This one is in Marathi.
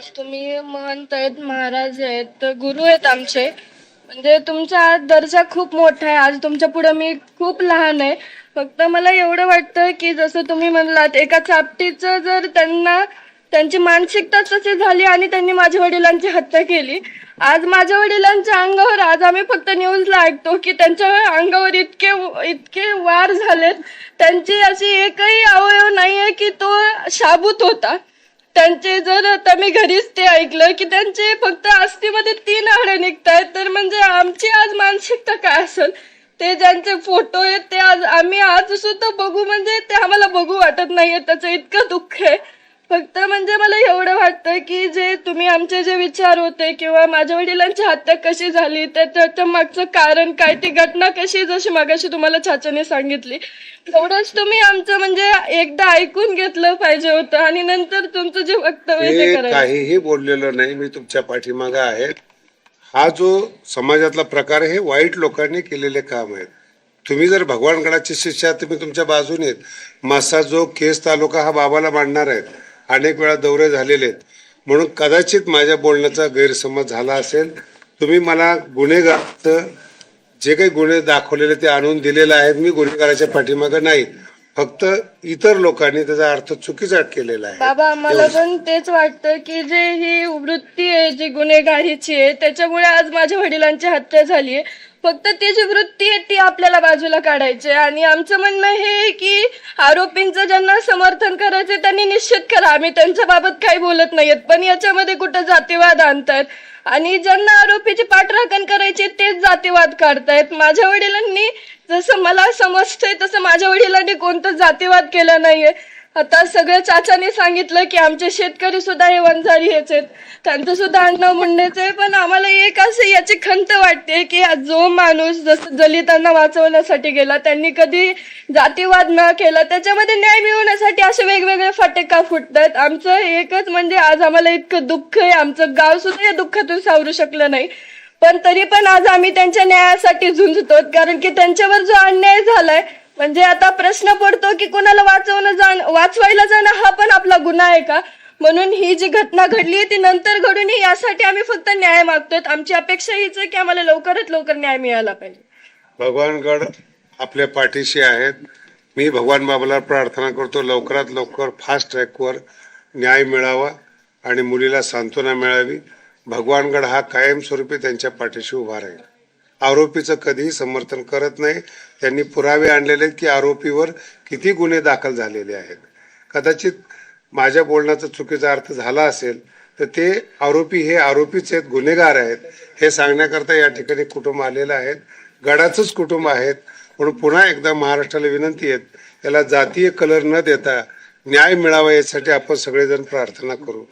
आज तुम्ही महंत आहेत, महाराज आहेत, तर गुरु आहेत आमचे. म्हणजे तुमचा आज दर्जा खूप मोठा आहे. आज तुमच्या पुढे मी खूप लहान आहे. फक्त मला एवढं वाटतं की जसं तुम्ही म्हणलात, एका चापटीचं जर त्यांची मानसिकता तशी झाली आणि त्यांनी माझ्या वडिलांची हत्या केली. आज माझ्या वडिलांच्या अंगावर, आज आम्ही फक्त न्यूजला ऐकतो की त्यांच्या अंगावर इतके इतके वार झालेत. त्यांची अशी एकही अवयव नाहीये की तो शाबूत होता. त्यांचे जर आता मी घरीच ते ऐकलं की त्यांचे फक्त अस्थिमध्ये 3 हाडं निघतायत. तर म्हणजे आमची आज मानसिकता काय असेल. ते ज्यांचे फोटो आहेत ते आम्ही आज सुद्धा बघू, म्हणजे ते आम्हाला बघू वाटत नाहीये. त्याचं इतकं दुःख आहे. फक्त म्हणजे मला एवढं वाटतं की जे तुम्ही आमचे जे विचार होते किंवा माझ्या वडिलांची हत्या कशी झाली, त्याच्या मागचं कारण काय, ती घटना कशी, जशी मगाशी तुम्हाला चाचाने सांगितली, तेवढंच तुम्ही आमचं म्हणजे एकदा ऐकून घेतलं पाहिजे होतं आणि नंतर तुमचं जे वक्तव्य ते करायचं. काहीही बोललेलं नाही, मी तुमच्या पाठीमागे आहे. हा जो समाजातला प्रकार आहे, वाईट लोकांनी केलेले काम आहेत. तुम्ही जर भगवानगडाचे शिष्य आहात, तुम्ही तुमच्या बाजूने आहेत. मासा जो केस तालुका हा बाबाला मांडणार आहेत, अनेक वेळा दौरे झालेले आहेत, म्हणून कदाचित माझ्या बोलण्याचा गैरसमज झाला असेल. तुम्ही मला गुन्हेगार जे काही गुन्हे दाखवलेले ते आणून दिलेले आहेत. मी गुन्हेगाराच्या पाठीमागे नाही, फक्त इतर लोकांनी त्याचा अर्थ चुकीचा केलेला आहे. बाबा, मला पण तेच वाटतं की जे ही वृत्ती आहे जी गुन्हेगारीची आहे, त्याच्यामुळे आज माझ्या वडिलांची हत्या झाली आहे. फक्त ती जी वृत्ती आहे ती आपल्याला बाजूला काढायची आहे. आणि आमचं म्हणणं हे आहे की आरोपींचं ज्यांना समर्थन करायचं त्यांनी निश्चित करा. आम्ही त्यांच्या बाबत काही बोलत नाहीयेत, पण याच्यामध्ये कुठं जातीवाद आणतात आणि ज्यांना आरोपीची पाठराखण करायची तेच जातीवाद काढतायत. माझ्या वडिलांनी, जसं मला समजतंय तसं माझ्या वडिलांनी कोणताच जातीवाद केला नाहीये. आता सगळं चाचाने सांगितलं की आमचे शेतकरी सुद्धा हे वंजारी हेच आहेत, त्यांचं सुद्धा अण्णा मुंडेच आहे. पण आम्हाला एक असं याची खंत वाटते की जो माणूस जसं दलितांना वाचवण्यासाठी गेला, त्यांनी कधी जातीवाद न केला, त्याच्यामध्ये न्याय मिळवण्यासाठी असे वेगवेगळे फटे का फुटतात. आमचं एकच म्हणजे आज आम्हाला इतकं दुःख आहे, आमचं गाव सुद्धा या दुःखातून सावरू शकलं नाही. पण तरी पण आज आम्ही त्यांच्या न्यायासाठी झुंजतो, कारण की त्यांच्यावर जो अन्याय झालाय, म्हणजे आता प्रश्न पडतो की कोणाला वाचवायला जाणं हा पण आपला गुन्हा आहे का. म्हणून ही जी घटना घडली ती नंतर घडून नये यासाठी आम्ही फक्त न्याय मागतोय. आमची अपेक्षा हीच आहे की आम्हाला लवकरात लवकर न्याय मिळाला पाहिजे. भगवानगड आपल्या पाठीशी आहेत. मी भगवान बाबाला प्रार्थना करतो, लवकरात लवकर फास्ट ट्रॅकवर न्याय मिळावा आणि मुलीला सांत्वना मिळावी. भगवानगड हा कायमस्वरूपी त्यांच्या पाठीशी उभा राहील. आरोपीचं कधीही समर्थन करत नाही. त्यांनी पुरावे आणलेले की आरोपीवर किती गुन्हे दाखल झालेले आहेत. कदाचित माझ्या बोलण्याचा चुकीचा अर्थ झाला असेल तर ते आरोपी हे आरोपीच आहेत, गुन्हेगार आहेत हे सांगण्याकरता या ठिकाणी कुटुंब आलेलं आहेत. गडाचंच कुटुंब आहेत. म्हणून पुन्हा एकदा महाराष्ट्राला विनंती आहे, याला जातीय कलर न देता न्याय मिळावा यासाठी आपण सगळेजण प्रार्थना करू.